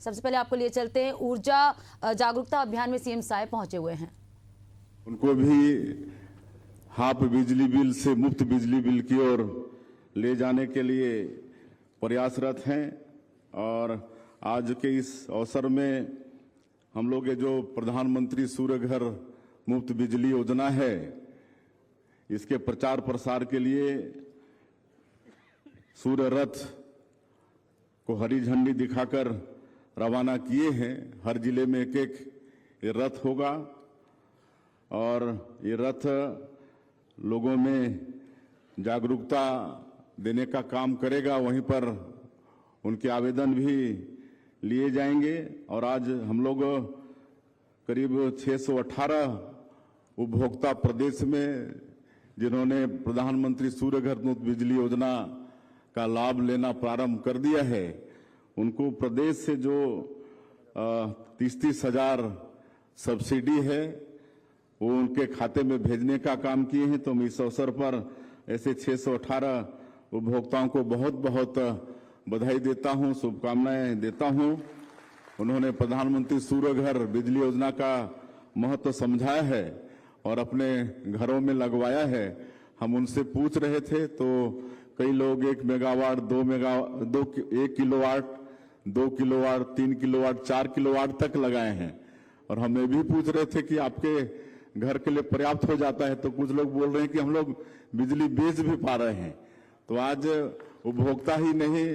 सबसे पहले आपको लिए चलते हैं, ऊर्जा जागरूकता अभियान में सीएम साय पहुंचे हुए हैं। उनको भी हाफ बिजली बिल से मुफ्त बिजली बिल की ओर ले जाने के लिए प्रयासरत हैं। और आज के इस अवसर में हम लोग ये जो प्रधानमंत्री सूर्य घर मुफ्त बिजली योजना है, इसके प्रचार प्रसार के लिए सूर्य रथ को हरी झंडी दिखाकर रवाना किए हैं। हर जिले में एक एक ये रथ होगा और ये रथ लोगों में जागरूकता देने का काम करेगा। वहीं पर उनके आवेदन भी लिए जाएंगे। और आज हम लोग करीब 618 उपभोक्ता प्रदेश में जिन्होंने प्रधानमंत्री सूर्य घर मुफ्त बिजली योजना का लाभ लेना प्रारंभ कर दिया है, उनको प्रदेश से जो 30-30 हजार सब्सिडी है वो उनके खाते में भेजने का काम किए हैं। तो मैं इस अवसर पर ऐसे 618 उपभोक्ताओं को बहुत बहुत बधाई देता हूं, शुभकामनाएं देता हूं। उन्होंने प्रधानमंत्री सूर्य घर बिजली योजना का महत्व समझाया है और अपने घरों में लगवाया है। हम उनसे पूछ रहे थे तो कई लोग 1 megawatt, 1 kilowatt, 2 kilowatt, 3 kilowatt, 4 kilowatt तक लगाए हैं। और हम ये भी पूछ रहे थे कि आपके घर के लिए पर्याप्त हो जाता है, तो कुछ लोग बोल रहे हैं कि हम लोग बिजली बेच भी पा रहे हैं। तो आज उपभोक्ता ही नहीं,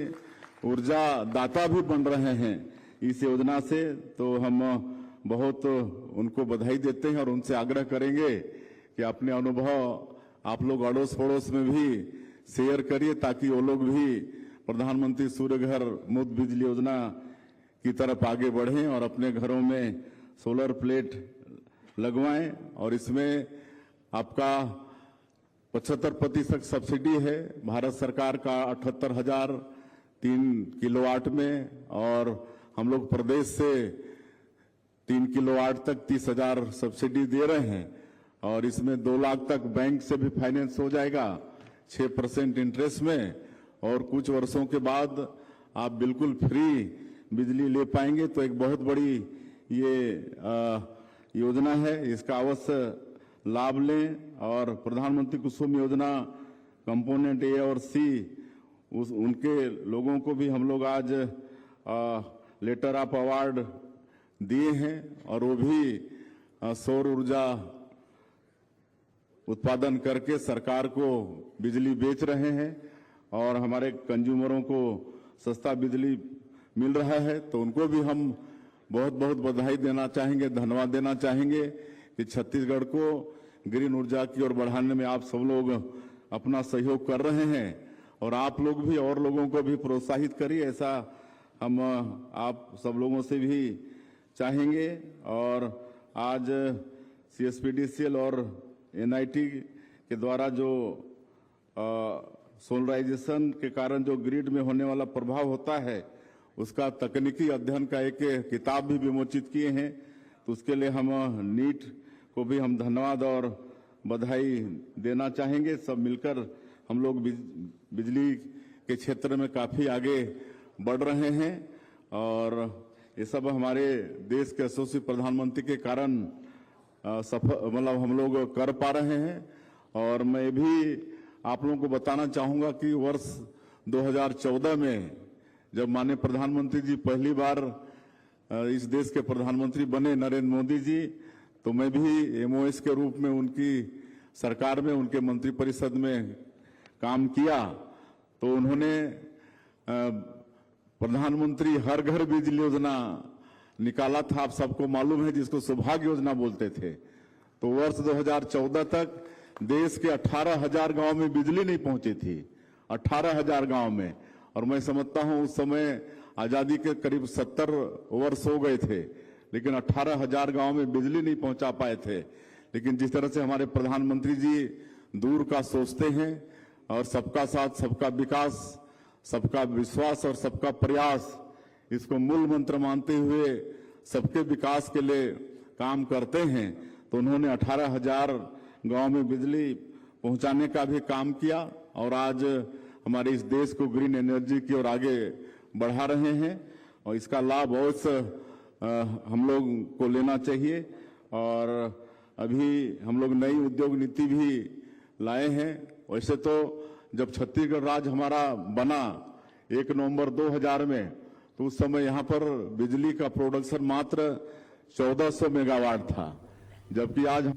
ऊर्जा दाता भी बन रहे हैं इस योजना से। तो हम बहुत उनको बधाई देते हैं और उनसे आग्रह करेंगे कि अपने अनुभव आप लोग अड़ोस पड़ोस में भी शेयर करिए, ताकि वो लोग भी प्रधानमंत्री सूर्य घर मुफ्त बिजली योजना की तरफ आगे बढ़ें और अपने घरों में सोलर प्लेट लगवाएं। और इसमें आपका 75% सब्सिडी है भारत सरकार का 78,000 3 किलोवाट में, और हम लोग प्रदेश से 3 किलोवाट तक 30,000 सब्सिडी दे रहे हैं। और इसमें 2 लाख तक बैंक से भी फाइनेंस हो जाएगा 6% इंटरेस्ट में, और कुछ वर्षों के बाद आप बिल्कुल फ्री बिजली ले पाएंगे। तो एक बहुत बड़ी ये योजना है, इसका अवश्य लाभ लें। और प्रधानमंत्री कुसुम योजना कंपोनेंट ए और सी उनके लोगों को भी हम लोग आज लेटर ऑफ अवार्ड दिए हैं, और वो भी सौर ऊर्जा उत्पादन करके सरकार को बिजली बेच रहे हैं और हमारे कंज्यूमरों को सस्ता बिजली मिल रहा है। तो उनको भी हम बहुत बहुत बधाई देना चाहेंगे, धन्यवाद देना चाहेंगे कि छत्तीसगढ़ को ग्रीन ऊर्जा की ओर बढ़ाने में आप सब लोग अपना सहयोग कर रहे हैं। और आप लोग भी और लोगों को भी प्रोत्साहित करिए, ऐसा हम आप सब लोगों से भी चाहेंगे। और आज CSPDCL और NIT के द्वारा जो सोलराइजेशन के कारण जो ग्रिड में होने वाला प्रभाव होता है, उसका तकनीकी अध्ययन का एक किताब भी विमोचित किए हैं। तो उसके लिए हम नीट को भी हम धन्यवाद और बधाई देना चाहेंगे। सब मिलकर हम लोग बिजली के क्षेत्र में काफी आगे बढ़ रहे हैं और ये सब हमारे देश के यशस्वी प्रधानमंत्री के कारण मतलब हम लोग कर पा रहे हैं। और मैं भी आप लोगों को बताना चाहूंगा कि वर्ष 2014 में जब माननीय प्रधानमंत्री जी पहली बार इस देश के प्रधानमंत्री बने, नरेंद्र मोदी जी, तो मैं भी MOS के रूप में उनकी सरकार में, उनके मंत्रिपरिषद में काम किया। तो उन्होंने प्रधानमंत्री हर घर बिजली योजना निकाला था, आप सबको मालूम है, जिसको सौभाग्य योजना बोलते थे। तो वर्ष 2014 तक देश के 18,000 गांव में बिजली नहीं पहुंची थी, 18,000 गांव में। और मैं समझता हूं उस समय आजादी के करीब 70 वर्ष हो गए थे, लेकिन 18,000 गांव में बिजली नहीं पहुंचा पाए थे। लेकिन जिस तरह से हमारे प्रधानमंत्री जी दूर का सोचते हैं और सबका साथ, सबका विकास, सबका विश्वास और सबका प्रयास, इसको मूल मंत्र मानते हुए सबके विकास के लिए काम करते हैं, तो उन्होंने 18,000 गांव में बिजली पहुंचाने का भी काम किया। और आज हमारे इस देश को ग्रीन एनर्जी की ओर आगे बढ़ा रहे हैं। और इसका लाभ अवश्य हम लोग को लेना चाहिए। और अभी हम लोग नई उद्योग नीति भी लाए हैं। वैसे तो जब छत्तीसगढ़ राज्य हमारा बना 1 नवंबर 2000 में, तो उस समय यहाँ पर बिजली का प्रोडक्शन मात्र 1400 मेगावाट था, जबकि आज